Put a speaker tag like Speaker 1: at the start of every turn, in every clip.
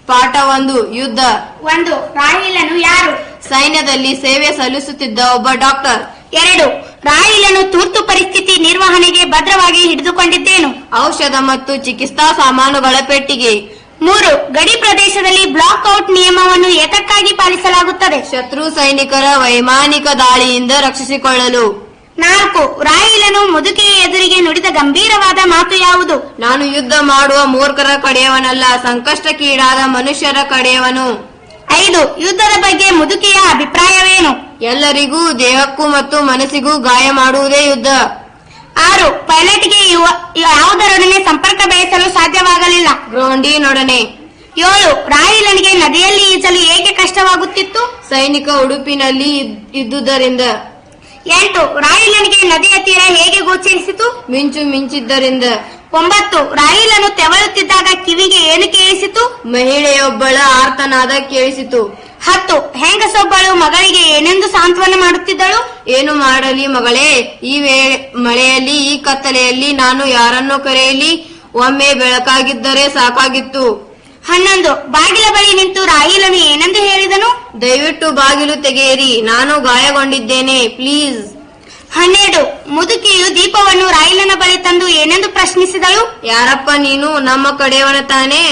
Speaker 1: ಪಾಠ 1 ಯುದ್ಧ
Speaker 2: 1. ರಾಹಿಲನು ಯಾರು?
Speaker 1: ಸೈನ್ಯದಲ್ಲಿ ಸೇವೆ ಸಲ್ಲಿಸುತ್ತಿದ್ದ ಒಬ್ಬ ಡಾಕ್ಟರ್.
Speaker 2: 2. ರಾಹಿಲನು ತುರ್ತು ಪರಿಸ್ಥಿತಿ ನಿರ್ವಹಣೆಗೆ ಭದ್ರವಾಗಿ ಹಿಡಿದುಕೊಂಡಿದ್ದೇನು?
Speaker 1: ಔಷಧ ಮತ್ತು ಚಿಕಿತ್ಸಾ ಸಾಮಾನುಗಳ ಪೆಟ್ಟಿಗೆ.
Speaker 2: 3. ಗಡಿ ಪ್ರದೇಶದಲ್ಲಿ ಬ್ಲಾಕ್ ಔಟ್ ನಿಯಮವನ್ನು ಏತಕ್ಕಾಗಿ ಪಾಲಿಸಲಾಗುತ್ತದೆ?
Speaker 1: ಶತ್ರು ಸೈನಿಕರ ವೈಮಾನಿಕ ದಾಳಿಯಿಂದ ರಕ್ಷಿಸಿಕೊಳ್ಳಲು.
Speaker 2: 4. ರಾಹಿಲನು ಮುದುಕೆಯ ಎದುರಿಗೆ ನುಡಿದ ಗಂಭೀರವಾದ ಮಾತು ಯಾವುದು?
Speaker 1: ನಾನು ಯುದ್ಧ ಮಾಡುವ ಮೂರ್ಖರ ಕಡೆಯವನಲ್ಲ, ಸಂಕಷ್ಟಕ್ಕೀಡಾದ ಮನುಷ್ಯರ ಕಡೆಯವನು.
Speaker 2: 5. ಯುದ್ಧದ ಬಗ್ಗೆ ಮುದುಕೆಯ ಅಭಿಪ್ರಾಯವೇನು?
Speaker 1: ಎಲ್ಲರಿಗೂ ದೇಹಕ್ಕೂ ಮತ್ತು ಮನಸ್ಸಿಗೂ ಗಾಯ ಮಾಡುವುದೇ ಯುದ್ಧ.
Speaker 2: 6. ಪೈಲಟ್ಗೆ ಯಾವುದರೊಡನೆ ಸಂಪರ್ಕ ಬೆಳೆಸಲು ಸಾಧ್ಯವಾಗಲಿಲ್ಲ?
Speaker 1: ಗ್ರೌಂಡಿನೊಡನೆ.
Speaker 2: 7. ರಾಹಿಲನಿಗೆ ನದಿಯಲ್ಲಿ ಈಜಲು ಏಕೆ ಕಷ್ಟವಾಗುತ್ತಿತ್ತು?
Speaker 1: ಸೈನಿಕ ಉಡುಪಿನಲ್ಲಿ ಇದ್ದುದರಿಂದ.
Speaker 2: 8. ರಾಹಿಲನಿಗೆ ನದಿಯ ತೀರ ಹೇಗೆ ಗೋಚರಿಸಿತು?
Speaker 1: ಮಿಂಚು ಮಿಂಚಿದ್ದರಿಂದ.
Speaker 2: 9. ರಾಹಿಲನು ತೆವಳುತ್ತಿದ್ದಾಗ ಕಿವಿಗೆ ಏನು ಕೇಳಿಸಿತು?
Speaker 1: ಮಹಿಳೆಯೊಬ್ಬಳ ಆರ್ತನಾದ ಕೇಳಿಸಿತು.
Speaker 2: 10. ಹೆಂಗಸೊಬ್ಬಳು ಮಗಳಿಗೆ ಏನೆಂದು ಸಾಂತ್ವನ ಮಾಡುತ್ತಿದ್ದಳು?
Speaker 1: ಏನು ಮಾಡಲಿ ಮಗಳೇ, ಈ ಮಳೆಯಲ್ಲಿ ಈ ಕತ್ತಲೆಯಲ್ಲಿ ನಾನು ಯಾರನ್ನು ಕರೆಯಲಿ? ಒಮ್ಮೆ ಬೆಳಕಾಗಿದ್ದರೆ ಸಾಕಾಗಿತ್ತು.
Speaker 2: 11. ಬಾಗಿಲ ಬಳಿ ನಿಂತು ರಾಹಿಲನು ಏನೆಂದು ಹೇಳಿದನು?
Speaker 1: ದಯವಿಟ್ಟು ಬಾಗಿಲು ತೆಗೆಯಿರಿ, ನಾನು ಗಾಯಗೊಂಡಿದ್ದೇನೆ, ಪ್ಲೀಸ್.
Speaker 2: 12. ಮುದುಕಿಯು ದೀಪವನ್ನು ರಾಹಿಲನ ಬಳಿ ತಂದು ಏನೆಂದು ಪ್ರಶ್ನಿಸಿದಳು?
Speaker 1: ಯಾರಪ್ಪ ನೀನು, ನಮ್ಮ ಕಡೆಯವನ ತಾನೇ?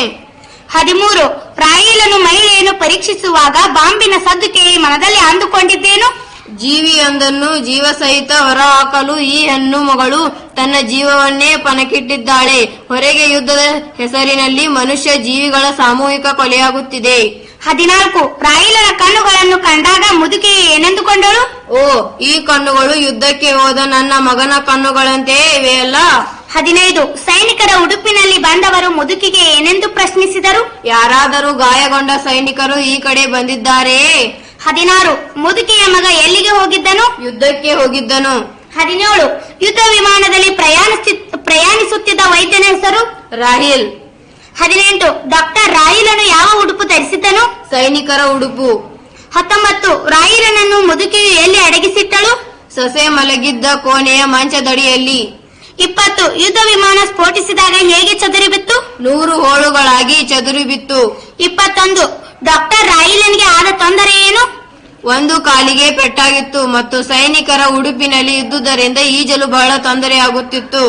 Speaker 2: 13. ರಾಹಿಲನು ಮಹಿಳೆಯನ್ನು ಪರೀಕ್ಷಿಸುವಾಗ ಬಾಂಬಿನ ಸದ್ದು ಕೇಳಿ ಮನದಲ್ಲಿ ಅಂದುಕೊಂಡಿದ್ದೇನು?
Speaker 1: ಜೀವಿಯೊಂದನ್ನು ಜೀವ ಸಹಿತ ಹೊರಹಾಕಲು ಈ ಹೆಣ್ಣು ಮಗಳು ತನ್ನ ಜೀವವನ್ನೇ ಪಣಕ್ಕಿಟ್ಟಿದ್ದಾಳೆ. ಹೊರಗೆ ಯುದ್ಧದ ಹೆಸರಿನಲ್ಲಿ ಮನುಷ್ಯ ಜೀವಿಗಳ ಸಾಮೂಹಿಕ ಕೊಲೆಯಾಗುತ್ತಿದೆ.
Speaker 2: 14. ರಾಹಿಲನ ಕಣ್ಣುಗಳನ್ನು ಕಂಡಾಗ ಮುದುಕಿಯು ಏನೆಂದುಕೊಂಡಳು?
Speaker 1: ಓ, ಈ ಕಣ್ಣುಗಳು ಯುದ್ಧಕ್ಕೆ ಹೋದ ನನ್ನ ಮಗನ ಕಣ್ಣುಗಳಂತೆಯೇ ಇವೆಯಲ್ಲ.
Speaker 2: 15. ಸೈನಿಕರ ಉಡುಪಿನಲ್ಲಿ ಬಂದವರು ಮುದುಕಿಗೆ ಏನೆಂದು ಪ್ರಶ್ನಿಸಿದರು?
Speaker 1: ಯಾರಾದರೂ ಗಾಯಗೊಂಡ ಸೈನಿಕರು ಈ ಕಡೆ ಬಂದಿದ್ದಾರೆಯೇ?
Speaker 2: 16. ಮುದುಕಿಯ ಮಗ ಎಲ್ಲಿಗೆ ಹೋಗಿದ್ದನು?
Speaker 1: ಯುದ್ಧಕ್ಕೆ ಹೋಗಿದ್ದನು.
Speaker 2: 17. ಯುದ್ಧ ವಿಮಾನದಲ್ಲಿ ಪ್ರಯಾಣಿಸುತ್ತಿದ್ದ ವೈದ್ಯನ ಹೆಸರು?
Speaker 1: ರಾಹಿಲ್.
Speaker 2: 18. ಡಾಕ್ಟರ್ ರಾಹಿಲನು ಯಾವ ಉಡುಪು ಧರಿಸಿದ್ದನು?
Speaker 1: ಸೈನಿಕರ ಉಡುಪು.
Speaker 2: 19. ರಾಹಿಲನನ್ನು ಮುದುಕಿಯು ಎಲ್ಲಿ ಅಡಗಿಸಿಟ್ಟಳು?
Speaker 1: ಸೊಸೆ ಮಲಗಿದ್ದ ಕೋಣೆಯ ಮಂಚದಡಿಯಲ್ಲಿ.
Speaker 2: 20. ಯುದ್ಧ ವಿಮಾನ ಸ್ಫೋಟಿಸಿದಾಗ ಹೇಗೆ ಚದುರಿ ಬಿತ್ತು?
Speaker 1: 100 ಹೋಳುಗಳಾಗಿ ಚದುರಿ ಬಿತ್ತು.
Speaker 2: 21. ಡಾಕ್ಟರ್ ರಾಹಿಲನಿಗೆ ಆದ ತೊಂದರೆ ಏನು?
Speaker 1: ಒಂದು ಕಾಲಿಗೆ ಪೆಟ್ಟಾಗಿತ್ತು ಮತ್ತು ಸೈನಿಕರ ಉಡುಪಿನಲ್ಲಿ ಇದ್ದುದರಿಂದ ಈಜಲು ಬಹಳ ತೊಂದರೆಯಾಗುತ್ತಿತ್ತು.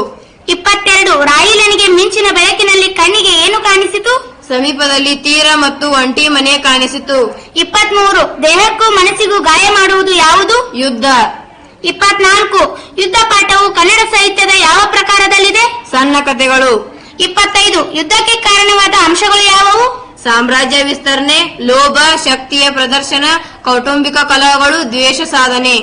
Speaker 2: 22. ರಾಹಿಲನಿಗೆ ಮಿಂಚಿನ ಬೆಳಕಿನಲ್ಲಿ ಕಣ್ಣಿಗೆ ಏನು ಕಾಣಿಸಿತು?
Speaker 1: ಸಮೀಪದಲ್ಲಿ ತೀರ ಮತ್ತು ಒಂಟಿ ಮನೆ ಕಾಣಿಸಿತು.
Speaker 2: 23. ದೇಹಕ್ಕೂ ಮನಸ್ಸಿಗೂ ಗಾಯ ಮಾಡುವುದು ಯಾವುದು?
Speaker 1: ಯುದ್ಧ.
Speaker 2: 24. ಯುದ್ಧ ಪಾಠವು ಕನ್ನಡ ಸಾಹಿತ್ಯದ ಯಾವ ಪ್ರಕಾರದಲ್ಲಿದೆ?
Speaker 1: ಸಣ್ಣ ಕಥೆಗಳು.
Speaker 2: 25. ಯುದ್ಧಕ್ಕೆ ಕಾರಣವಾದ ಅಂಶಗಳು ಯಾವುವು?
Speaker 1: ಸಾಮ್ರಾಜ್ಯ ವಿಸ್ತರಣೆ, ಲೋಭ, ಶಕ್ತಿಯ ಪ್ರದರ್ಶನ, ಕೌಟುಂಬಿಕ ಕಲಹಗಳು, ದ್ವೇಷ ಸಾಧನೆ.